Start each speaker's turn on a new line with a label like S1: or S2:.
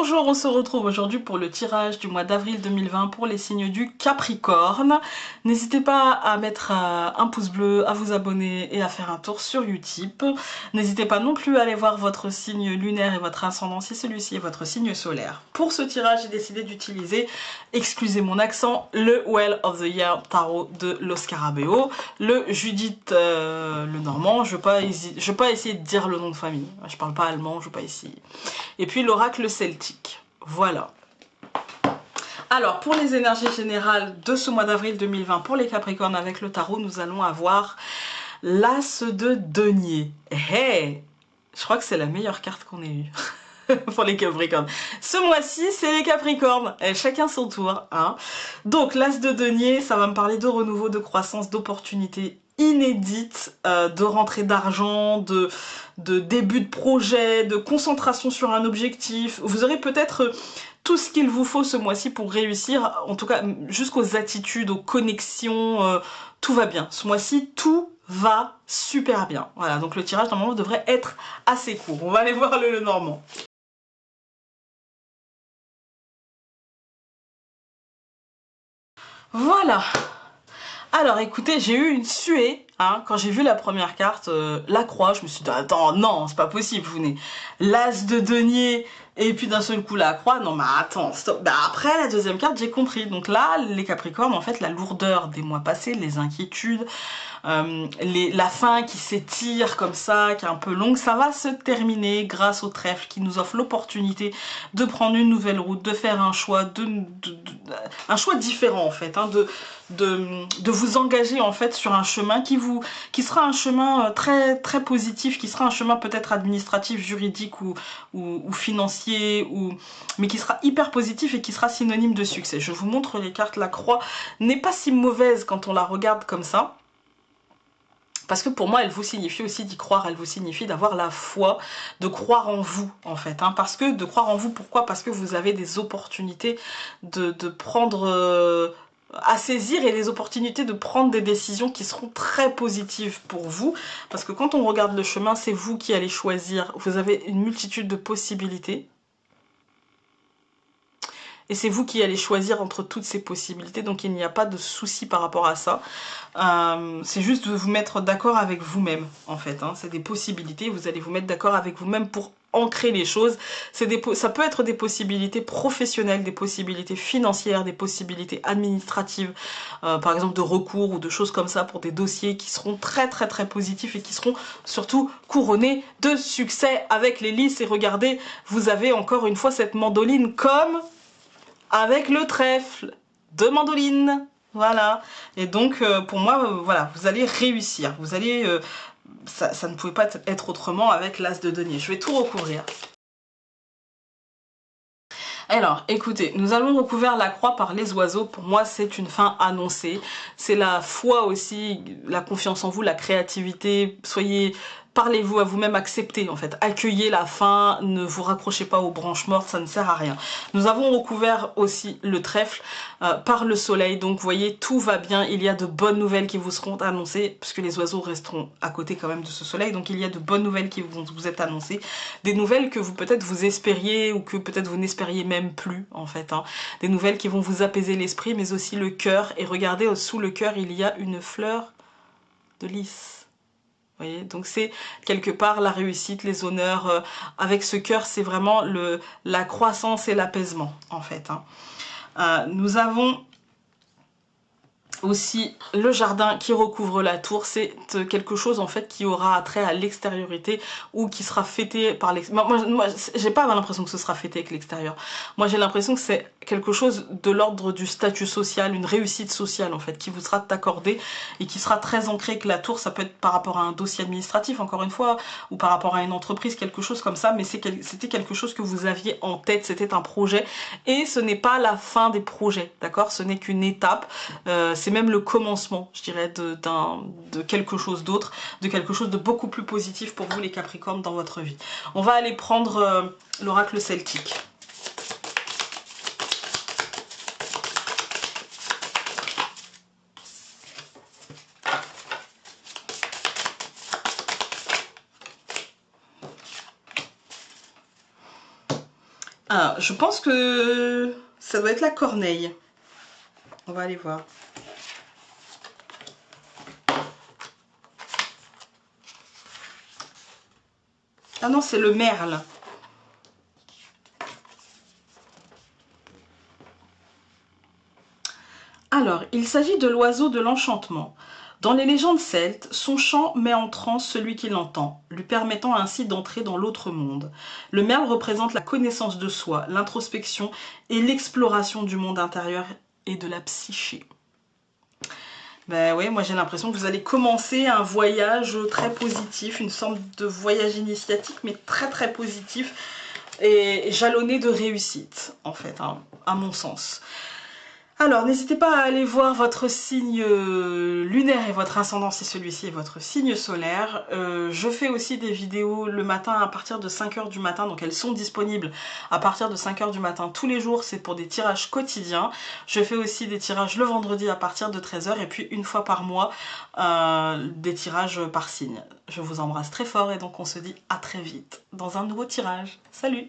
S1: Bonjour, on se retrouve aujourd'hui pour le tirage du mois d'avril 2020 pour les signes du Capricorne. N'hésitez pas à mettre un pouce bleu, à vous abonner et à faire un tour sur Utip. N'hésitez pas non plus à aller voir votre signe lunaire et votre ascendant si celui-ci est votre signe solaire. Pour ce tirage, j'ai décidé d'utiliser, excusez mon accent, le Well of the Year Tarot de Los Scarabeo, le Judith le Normand. Je vais pas essayer de dire le nom de famille, je parle pas allemand, je vais pas essayer. Et puis l'oracle celtique. Voilà. Alors, pour les énergies générales de ce mois d'avril 2020 pour les Capricornes avec le tarot, nous allons avoir l'As de denier. Hey, je crois que c'est la meilleure carte qu'on ait eue pour les Capricornes. Ce mois-ci, c'est les Capricornes. Et chacun son tour. Hein. Donc, l'As de denier, ça va me parler de renouveau, de croissance, d'opportunités inédites, de rentrée d'argent, de début de projet, de concentration sur un objectif. Vous aurez peut-être tout ce qu'il vous faut ce mois-ci pour réussir, en tout cas jusqu'aux attitudes, aux connexions, tout va bien. Ce mois-ci, tout va super bien. Voilà, donc le tirage normalement devrait être assez court. On va aller voir le Normand. Voilà. Alors écoutez, j'ai eu une suée hein, quand j'ai vu la première carte, la croix, je me suis dit attends, non, c'est pas possible, vous venez l'as de denier et puis d'un seul coup la croix, non mais attends, stop. Bah, après la deuxième carte j'ai compris, donc là les Capricornes en fait la lourdeur des mois passés, les inquiétudes, la fin qui s'étire comme ça, qui est un peu longue, ça va se terminer grâce au trèfle qui nous offre l'opportunité de prendre une nouvelle route, de faire un choix, un choix différent en fait, hein, de vous engager en fait sur un chemin qui sera un chemin très très positif, qui sera un chemin peut-être administratif, juridique ou financier, mais qui sera hyper positif et qui sera synonyme de succès. Je vous montre les cartes, la croix n'est pas si mauvaise quand on la regarde comme ça. Parce que pour moi, elle vous signifie aussi d'y croire, elle vous signifie d'avoir la foi, de croire en vous, en fait. Hein. Parce que, de croire en vous, pourquoi? Parce que vous avez des opportunités de prendre... à saisir et les opportunités de prendre des décisions qui seront très positives pour vous. Parce que quand on regarde le chemin, c'est vous qui allez choisir. Vous avez une multitude de possibilités. Et c'est vous qui allez choisir entre toutes ces possibilités, donc il n'y a pas de souci par rapport à ça. C'est juste de vous mettre d'accord avec vous-même, en fait. Hein. C'est des possibilités, vous allez vous mettre d'accord avec vous-même pour ancrer les choses. Ça peut être des possibilités professionnelles, des possibilités financières, des possibilités administratives, par exemple de recours ou de choses comme ça pour des dossiers qui seront très très très positifs et qui seront surtout couronnés de succès avec les lys. Et regardez, vous avez encore une fois cette mandoline comme... avec le trèfle de mandoline, voilà. Et donc pour moi, voilà, vous allez réussir, vous allez, ça ne pouvait pas être autrement avec l'as de denier. Je vais tout recouvrir. Alors, écoutez, nous allons recouvrir la croix par les oiseaux. Pour moi, c'est une fin annoncée. C'est la foi aussi, la confiance en vous, la créativité. Parlez-vous à vous-même, acceptez en fait, accueillez la fin, ne vous raccrochez pas aux branches mortes, ça ne sert à rien. Nous avons recouvert aussi le trèfle par le soleil, donc vous voyez, tout va bien, il y a de bonnes nouvelles qui vous seront annoncées, puisque les oiseaux resteront à côté quand même de ce soleil, donc il y a de bonnes nouvelles qui vont vous être annoncées, des nouvelles que vous peut-être vous espériez ou que peut-être vous n'espériez même plus en fait, hein. Des nouvelles qui vont vous apaiser l'esprit, mais aussi le cœur, et regardez, sous le cœur, il y a une fleur de lys. Vous voyez, donc c'est quelque part la réussite, les honneurs. Avec ce cœur, c'est vraiment la croissance et l'apaisement, en fait. Hein. Nous avons aussi le jardin qui recouvre la tour, c'est quelque chose en fait qui aura attrait à l'extériorité ou qui sera fêté par l'extérieur. Moi j'ai pas l'impression que ce sera fêté avec l'extérieur. Moi j'ai l'impression que c'est quelque chose de l'ordre du statut social, une réussite sociale en fait qui vous sera accordée et qui sera très ancrée avec la tour. Ça peut être par rapport à un dossier administratif encore une fois ou par rapport à une entreprise, quelque chose comme ça, mais c'était quelque chose que vous aviez en tête, c'était un projet et ce n'est pas la fin des projets, d'accord, ce n'est qu'une étape, c'est même le commencement, je dirais, de quelque chose d'autre, de quelque chose de beaucoup plus positif pour vous les Capricornes dans votre vie. On va aller prendre l'oracle celtique. Ah, je pense que ça doit être la corneille. On va aller voir. Ah non, c'est le merle. Alors, il s'agit de l'oiseau de l'enchantement. Dans les légendes celtes, son chant met en transe celui qui l'entend, lui permettant ainsi d'entrer dans l'autre monde. Le merle représente la connaissance de soi, l'introspection et l'exploration du monde intérieur et de la psyché. Ben oui, moi j'ai l'impression que vous allez commencer un voyage très positif, une sorte de voyage initiatique, mais très très positif et jalonné de réussite, en fait, hein, à mon sens. Alors, n'hésitez pas à aller voir votre signe lunaire et votre ascendant si celui-ci est votre signe solaire. Je fais aussi des vidéos le matin à partir de 5 h du matin, donc elles sont disponibles à partir de 5 h du matin tous les jours, c'est pour des tirages quotidiens. Je fais aussi des tirages le vendredi à partir de 13 h et puis une fois par mois, des tirages par signe. Je vous embrasse très fort et donc on se dit à très vite dans un nouveau tirage. Salut!